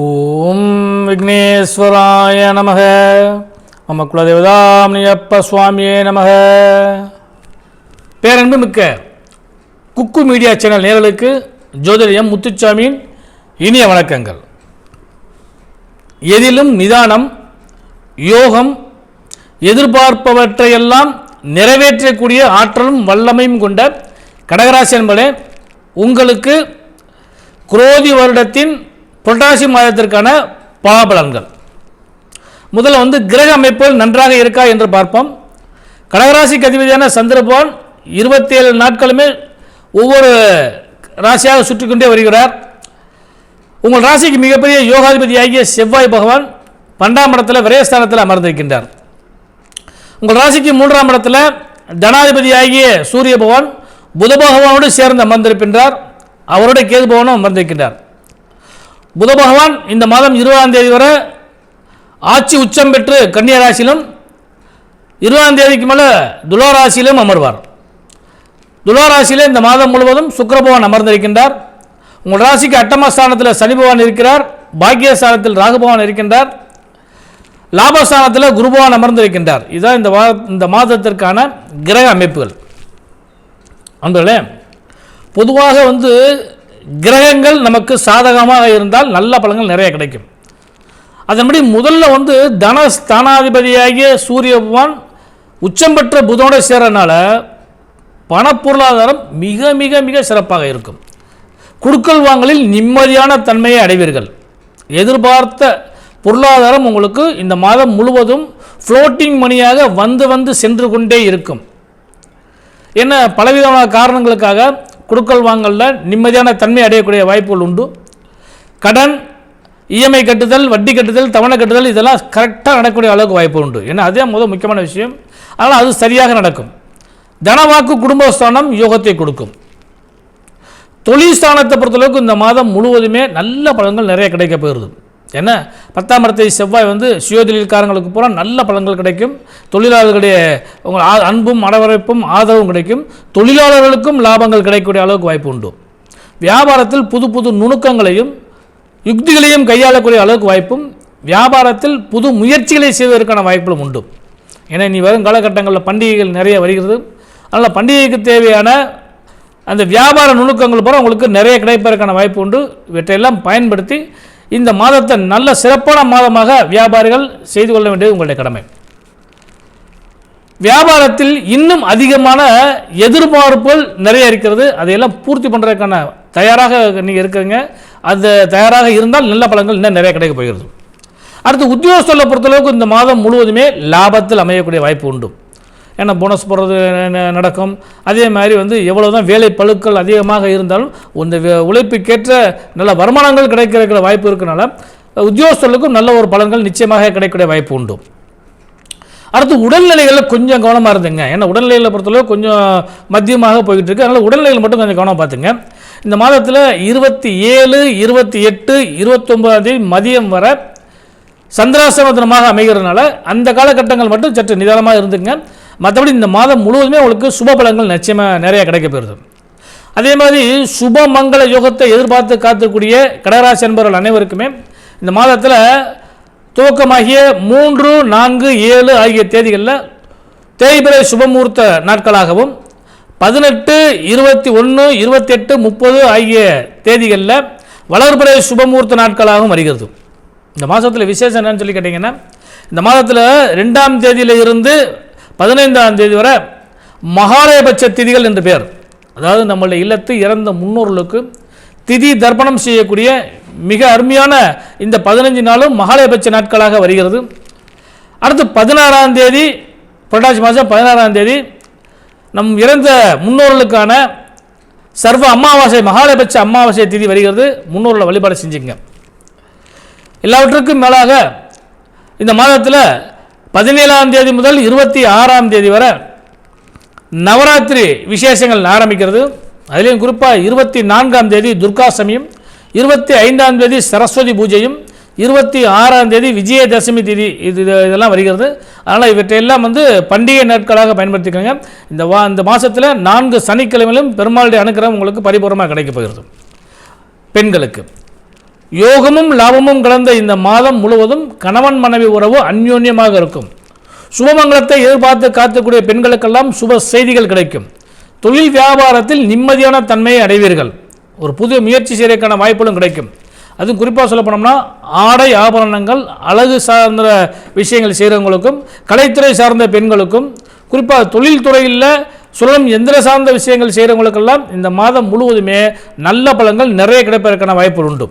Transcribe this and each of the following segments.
ஓம் விக்னேஸ்வராய நமக. மம குலதேவதாம்னியப்ப சுவாமியே நமக. பேரன்பு மிக்க குக்கு மீடியா சேனல் நேயர்களுக்கு ஜோதிடர் எம் முத்துச்சாமியின் இனிய வணக்கங்கள். எதிலும் நிதானம், யோகம், எதிர்பார்ப்பவற்றையெல்லாம் நிறைவேற்றக்கூடிய ஆற்றலும் வல்லமையும் கொண்ட கடகராசி என்பதே உங்களுக்கு குரோதி வருடத்தின் புரட்டாசி மாதத்திற்கான பலாபலன்கள். முதல்ல கிரக அமைப்புகள் நன்றாக இருக்கா என்று பார்ப்போம். கடகராசிக்கு அதிபதியான சந்திரபகவான் 27 நாட்களுமே ஒவ்வொரு ராசியாக சுற்றி கொண்டே வருகிறார். உங்கள் ராசிக்கு மிகப்பெரிய யோகாதிபதியாகிய செவ்வாய் பகவான் 12ஆம் இடத்துல விரயஸ்தானத்தில் அமர்ந்திருக்கின்றார். உங்கள் ராசிக்கு 3ஆம் இடத்துல தனாதிபதியாகிய சூரிய பகவான் புத பகவானோடு சேர்ந்து அமர்ந்திருக்கின்றார். அவருடைய கேது பகவானும் அமர்ந்திருக்கின்றார். புத பகவான் இந்த மாதம் 20ஆம் தேதி வரை ஆட்சி உச்சம் பெற்று கன்னியா ராசியிலும் 20ஆம் தேதிக்கு மேலே துலா ராசியிலும் அமர்வார். துலா ராசியில் இந்த மாதம் முழுவதும் சுக்கிர பகவான் அமர்ந்திருக்கின்றார். உங்கள் ராசிக்கு 8ஆம் ஸ்தானத்தில் சனி பகவான் இருக்கிறார். பாக்கியஸ்தானத்தில் ராகு பகவான் இருக்கின்றார். லாபஸ்தானத்தில் குரு பகவான் அமர்ந்திருக்கின்றார். இதுதான் இந்த மாதத்திற்கான கிரக அமைப்புகள். அன்றே பொதுவாக கிரகங்கள் நமக்கு சாதகமாக இருந்தால் நல்ல பலன்கள் நிறைய கிடைக்கும். அதன்படி முதல்ல தனஸ்தானாதிபதியாகிய சூரிய பகவான் உச்சம் பெற்ற புதனோடு சேரனால பணப்பொருளாதாரம் மிக மிக மிக சிறப்பாக இருக்கும். குடுக்கல் வாங்கலில் நிம்மதியான தன்மையை அடைவீர்கள். எதிர்பார்த்த பொருளாதாரம் உங்களுக்கு இந்த மாதம் முழுவதும் ஃப்ளோட்டிங் மணியாக வந்து சென்று கொண்டே இருக்கும். என்ன பலவிதமான காரணங்களுக்காக குடுக்கல் வாங்கலில் நிம்மதியான தன்மை அடையக்கூடிய வாய்ப்புகள் உண்டு. கடன், இஎம்ஐ கட்டுதல், வட்டி கட்டுதல், தவணை கட்டுதல் இதெல்லாம் கரெக்டாக நடக்கக்கூடிய அளவுக்கு வாய்ப்பு உண்டு. ஏன்னா அதே முக்கியமான விஷயம். அதனால் அது சரியாக நடக்கும். தனவாக்கு குடும்பஸ்தானம் யோகத்தை கொடுக்கும். தொழில் ஸ்தானத்தை பொறுத்தளவுக்கு இந்த மாதம் முழுவதுமே நல்ல பலன்கள் நிறைய கிடைக்க போகிறது. ஏன்னா 10ஆம் இடத்தை செவ்வாய் சுயோதொழில்காரங்களுக்கு பூரா நல்ல பலன்கள் கிடைக்கும். தொழிலாளர்களுடைய உங்கள் அன்பும் வரவேற்பும் ஆதரவும் கிடைக்கும். தொழிலாளர்களுக்கும் லாபங்கள் கிடைக்கக்கூடிய அளவுக்கு வாய்ப்பு உண்டு. வியாபாரத்தில் புது புது நுணுக்கங்களையும் யுக்திகளையும் கையாளக்கூடிய அளவுக்கு வாய்ப்பும், வியாபாரத்தில் புது முயற்சிகளை செய்வதற்கான வாய்ப்புகளும் உண்டு. ஏன்னா இனி வரும் காலகட்டங்களில் பண்டிகைகள் நிறைய வருகிறது. அதனால் பண்டிகைக்கு தேவையான அந்த வியாபார நுணுக்கங்கள் பூரா உங்களுக்கு நிறைய கிடைப்பதற்கான வாய்ப்பு உண்டு. இவற்றையெல்லாம் பயன்படுத்தி இந்த மாதத்தை நல்ல சிறப்பான மாதமாக வியாபாரிகள் செய்து கொள்ள வேண்டியது உங்களுடைய கடமை. வியாபாரத்தில் இன்னும் அதிகமான எதிர்பார்ப்புகள் நிறைய இருக்கிறது. அதையெல்லாம் பூர்த்தி பண்ணுறதுக்கான தயாராக நீங்கள் இருக்கிறீங்க. அது தயாராக இருந்தால் நல்ல பலன்கள் இன்னும் நிறைய கிடைக்க போகிறது. அடுத்து உத்தியோகஸ்தலை பொறுத்தளவுக்கு இந்த மாதம் முழுவதுமே லாபத்தில் அமையக்கூடிய வாய்ப்பு உண்டு. ஏன்னா போனஸ் போடுறது நடக்கும். அதே மாதிரி எவ்வளோ தான் வேலை பளுக்கள் அதிகமாக இருந்தாலும் இந்த உழைப்புக்கேற்ற நல்ல வருமானங்கள் கிடைக்கிற வாய்ப்பு இருக்கனால உத்தியோகஸ்தர்களுக்கும் நல்ல ஒரு பலன்கள் நிச்சயமாக கிடைக்கக்கூடிய வாய்ப்பு உண்டு. அடுத்து உடல்நிலைகளில் கொஞ்சம் கவனமாக இருந்துங்க. ஏன்னா உடல்நிலைகளை பொறுத்தளவு கொஞ்சம் மத்தியமாக போய்கிட்டு இருக்கு. அதனால் உடல்நிலைகள் மட்டும் கொஞ்சம் கவனமாக பார்த்துங்க. இந்த மாதத்தில் 27, 28, 29ஆம் தேதி மதியம் வர சந்திராசிரம தினமாக அமைகிறதுனால அந்த காலகட்டங்கள் மட்டும் சற்று நிதானமாக இருந்துங்க. மற்றபடி இந்த மாதம் முழுவதுமே உங்களுக்கு சுப பலன்கள் நிச்சயமாக நிறைய கிடைக்க போகிறது. அதே மாதிரி சுப மங்கள யோகத்தை எதிர்பார்த்து காத்துக்கூடிய கடகராசி என்பவர்கள் அனைவருக்குமே இந்த மாதத்தில் துவக்கமாகிய 3, 4, 7 ஆகிய தேதிகளில் தேய்பிறை சுபமுகூர்த்த நாட்களாகவும் 18, 21, 28, 30 ஆகிய தேதிகளில் வளர்பிறை சுபமுகூர்த்த நாட்களாகவும் வருகிறது. இந்த மாதத்தில் விசேஷம் என்னன்னு சொல்லி கேட்டிங்கன்னா, இந்த மாதத்தில் 2ஆம் தேதியில் இருந்து 15ஆம் தேதி வரை மகாலயபட்ச திதிகள் என்று பெயர். அதாவது நம்மளுடைய இல்லத்து இறந்த முன்னோர்களுக்கு திதி தர்ப்பணம் செய்யக்கூடிய மிக அருமையான இந்த 15 நாளும் மகாலயபட்ச நாட்களாக வருகிறது. அடுத்து 16ஆம் தேதி புரட்டாசி மாதம் 16ஆம் தேதி நம் இறந்த முன்னோர்களுக்கான சர்வ அமாவாசை மகாலயபட்ச அமாவாசை திதி வருகிறது. முன்னோர்களை வழிபாடு செஞ்சுங்க. எல்லாவற்றுக்கும் மேலாக இந்த மாதத்தில் 17ஆம் தேதி முதல் 26ஆம் தேதி வரை நவராத்திரி விசேஷங்கள் ஆரம்பிக்கிறது. அதிலையும் குறிப்பாக 24ஆம் தேதி துர்காஷ்டமியும், 25ஆம் தேதி சரஸ்வதி பூஜையும், 26ஆம் தேதி விஜயதசமி திதி இதெல்லாம் வருகிறது. அதனால் இவற்றையெல்லாம் பண்டிகை நாட்களாக பயன்படுத்திக்கோங்க. இந்த மாதத்தில் 4 சனிக்கிழமையிலும் பெருமாளுடைய அனுக்கிரகம் உங்களுக்கு பரிபூர்ணமாக கிடைக்க போகிறது. பெண்களுக்கு யோகமும் லாபமும் கலந்த இந்த மாதம் முழுவதும் கணவன் மனைவி உறவு அந்யோன்யமாக இருக்கும். சுபமங்கலத்தை எதிர்பார்த்து காத்துக்கூடிய பெண்களுக்கெல்லாம் சுப செய்திகள் கிடைக்கும். தொழில் வியாபாரத்தில் நிம்மதியான தன்மையை அடைவீர்கள். ஒரு புதிய முயற்சி செய்வதற்கான வாய்ப்புகளும் கிடைக்கும். அதுவும் குறிப்பாக சொல்ல போனோம்னா ஆடை ஆபரணங்கள் அழகு சார்ந்த விஷயங்கள் செய்கிறவங்களுக்கும் கலைத்துறை சார்ந்த பெண்களுக்கும் குறிப்பாக தொழில்துறையில் சுழலும் எந்திர சார்ந்த விஷயங்கள் செய்கிறவங்களுக்கெல்லாம் இந்த மாதம் முழுவதுமே நல்ல பலன்கள் நிறைய கிடைப்பதற்கான வாய்ப்புகள் உண்டு.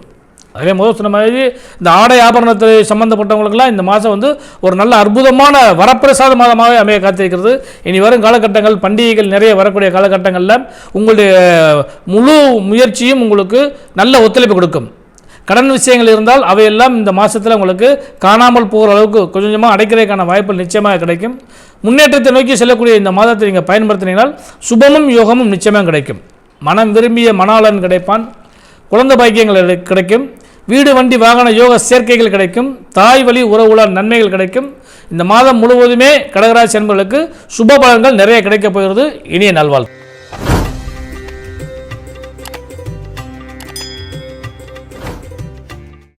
அதே முதல் சொன்ன மாதிரி இந்த ஆடை ஆபரணத்துறை சம்பந்தப்பட்டவங்களுக்கெல்லாம் இந்த மாதம் ஒரு நல்ல அற்புதமான வரப்பிரசாத மாதமாகவே அமைய காத்திருக்கிறது. இனி வரும் காலகட்டங்கள் பண்டிகைகள் நிறைய வரக்கூடிய காலகட்டங்களில் உங்களுடைய முழு முயற்சியும் உங்களுக்கு நல்ல ஒத்துழைப்பு கொடுக்கும். கடன் விஷயங்கள் இருந்தால் அவையெல்லாம் இந்த மாதத்தில் உங்களுக்கு காணாமல் போகிற அளவுக்கு கொஞ்சம் கொஞ்சமாக அடைக்கிறதுக்கான வாய்ப்புகள் நிச்சயமாக கிடைக்கும். முன்னேற்றத்தை நோக்கி செல்லக்கூடிய இந்த மாதத்தை நீங்கள் பயன்படுத்தினால் சுபமும் யோகமும் நிச்சயமாக கிடைக்கும். மனம் விரும்பிய மணாளன் கிடைப்பான். குழந்தை பாக்கியங்கள் கிடைக்கும். வீடு வண்டி வாகன யோக சேர்க்கைகள் கிடைக்கும். தாய் வழி உறவுகளால் நன்மைகள் கிடைக்கும். இந்த மாதம் முழுவதுமே கடகராசி என்பவர்களுக்கு சுப பலன்கள் நிறைய கிடைக்கப் போகிறது. இனிய நல்வாழ்வு.